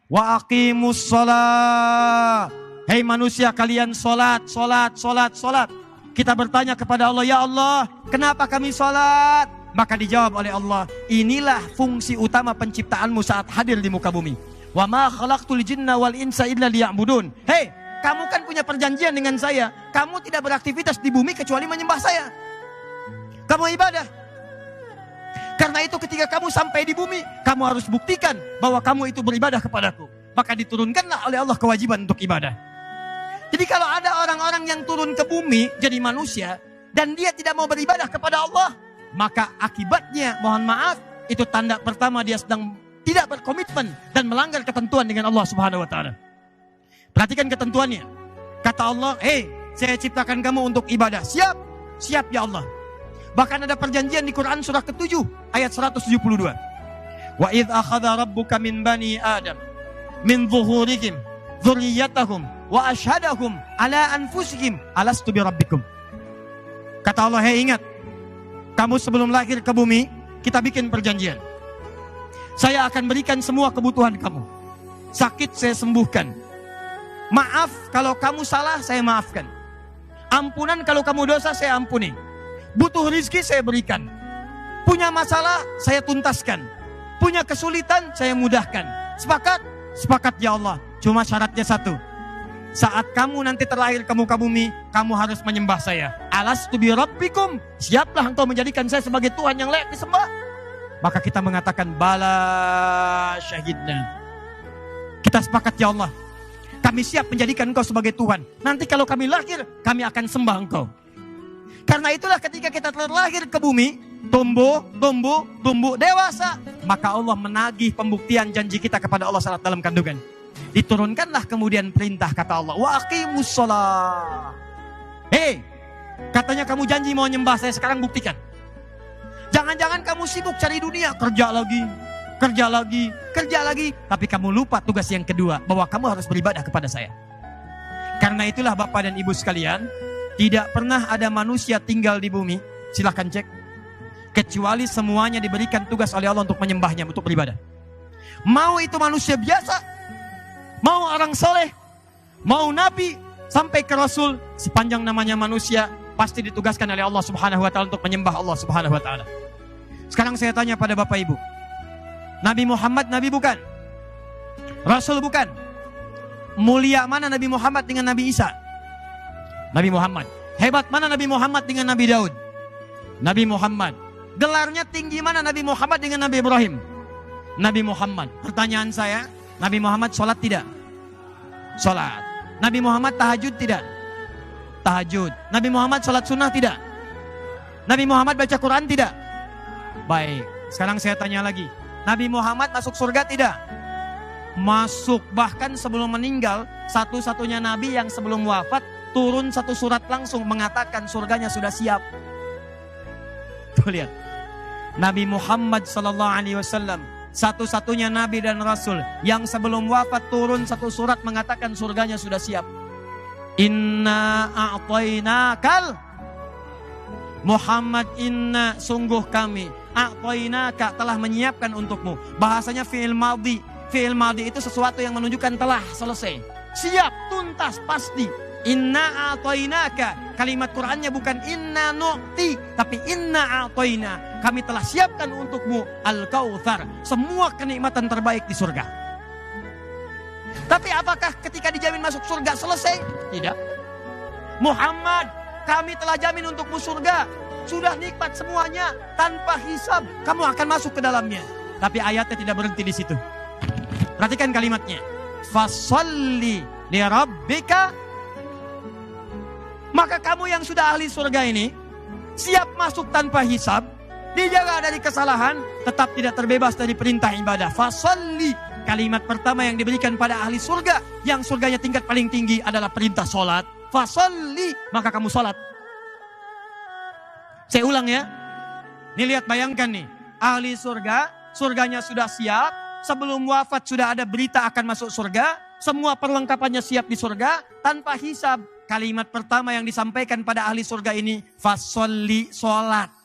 Wa aqimus sholat. Hei manusia, kalian sholat, sholat, sholat, sholat. Kita bertanya kepada Allah, ya Allah, kenapa kami sholat? Maka dijawab oleh Allah, inilah fungsi utama penciptaanmu saat hadir di muka bumi. Wa ma khalaqtul jinna wal insa illa liya'budun. Hei, kamu kan punya perjanjian dengan saya. Kamu tidak beraktivitas di bumi kecuali menyembah saya. Kamu ibadah. Karena itu ketika kamu sampai di bumi, kamu harus buktikan bahwa kamu itu beribadah kepadaku. Maka diturunkanlah oleh Allah kewajiban untuk ibadah. Jadi kalau ada orang-orang yang turun ke bumi jadi manusia dan dia tidak mau beribadah kepada Allah, maka akibatnya, mohon maaf, itu tanda pertama dia sedang tidak berkomitmen dan melanggar ketentuan dengan Allah Subhanahu wa taala. Perhatikan ketentuannya. Kata Allah, "Hei, saya ciptakan kamu untuk ibadah." Siap? Siap ya Allah. Bahkan ada perjanjian di Quran surah ke-7 ayat 172. Wa idz akhadha rabbuka min bani Adam min zuhurihim dzurriyyatahum wa asyhadahum ala anfusihim alastu birabbikum. Kata Allah, "Hei, ingat, kamu sebelum lahir ke bumi, kita bikin perjanjian. Saya akan berikan semua kebutuhan kamu. Sakit saya sembuhkan. Maaf kalau kamu salah, saya maafkan. Ampunan kalau kamu dosa, saya ampuni. Butuh rizki, saya berikan. Punya masalah, saya tuntaskan. Punya kesulitan, saya mudahkan. Sepakat? Sepakat ya Allah. Cuma syaratnya satu. Saat kamu nanti terlahir ke muka bumi, kamu harus menyembah saya. Alastu bi rabbikum. Siaplah engkau menjadikan saya sebagai Tuhan yang layak disembah." Maka kita mengatakan, "Bala syahidna." Kita sepakat ya Allah. Kami siap menjadikan engkau sebagai Tuhan. Nanti kalau kami lahir, kami akan sembah engkau. Karena itulah ketika kita terlahir ke bumi, tumbuh, dewasa, maka Allah menagih pembuktian janji kita kepada Allah saat dalam kandungan. Diturunkanlah kemudian perintah, kata Allah, "Wa aqimus shalah." Hei, katanya kamu janji mau nyembah saya, sekarang buktikan. Jangan-jangan kamu sibuk cari dunia, kerja lagi, tapi kamu lupa tugas yang kedua, bahwa kamu harus beribadah kepada saya. Karena itulah Bapak dan Ibu sekalian, tidak pernah ada manusia tinggal di bumi, silahkan cek, kecuali semuanya diberikan tugas oleh Allah untuk menyembahnya, untuk beribadah. Mau itu manusia biasa, mau orang soleh, mau nabi, sampai ke rasul, sepanjang namanya manusia, pasti ditugaskan oleh Allah Subhanahu wa taala untuk menyembah Allah Subhanahu wa taala. Sekarang saya tanya pada Bapak Ibu, Nabi Muhammad nabi bukan? Rasul bukan? Mulia mana Nabi Muhammad dengan Nabi Isa? Nabi Muhammad. Hebat mana Nabi Muhammad dengan Nabi Daud? Nabi Muhammad. Gelarnya tinggi mana Nabi Muhammad dengan Nabi Ibrahim? Nabi Muhammad. Pertanyaan saya, Nabi Muhammad sholat tidak? Sholat. Nabi Muhammad tahajud tidak? Tahajud. Nabi Muhammad sholat sunnah tidak? Nabi Muhammad baca Quran tidak? Baik, sekarang saya tanya lagi, Nabi Muhammad masuk surga tidak? Masuk. Bahkan sebelum meninggal, satu-satunya Nabi yang sebelum wafat turun satu surat langsung mengatakan surganya sudah siap. Tuh lihat, Nabi Muhammad SAW satu-satunya Nabi dan Rasul yang sebelum wafat turun satu surat mengatakan surganya sudah siap. Inna a'tainakal Muhammad, inna sungguh kami, a'tainaka telah menyiapkan untukmu. Bahasanya fi'il madhi. Fi'il madhi itu sesuatu yang menunjukkan telah selesai, siap, tuntas, pasti. Inna a'tainaka, kalimat Qur'annya bukan inna nu'ti, tapi inna a'taina, kami telah siapkan untukmu al-kautsar, semua kenikmatan terbaik di surga. Tapi apakah ketika dijamin masuk surga selesai? Tidak. Muhammad, kami telah jamin untukmu surga, sudah nikmat semuanya, tanpa hisab, kamu akan masuk ke dalamnya. Tapi ayatnya tidak berhenti di situ. Perhatikan kalimatnya. Fasholli li rabbika. Maka kamu yang sudah ahli surga ini, siap masuk tanpa hisab, dijaga dari kesalahan, tetap tidak terbebas dari perintah ibadah. Fasholli, kalimat pertama yang diberikan pada ahli surga, yang surganya tingkat paling tinggi adalah perintah sholat. Fasholli, maka kamu sholat. Saya ulang ya. Nih lihat, bayangkan nih, ahli surga, surganya sudah siap, sebelum wafat sudah ada berita akan masuk surga, semua perlengkapannya siap di surga, tanpa hisab. Kalimat pertama yang disampaikan pada ahli surga ini, fasholli, sholat.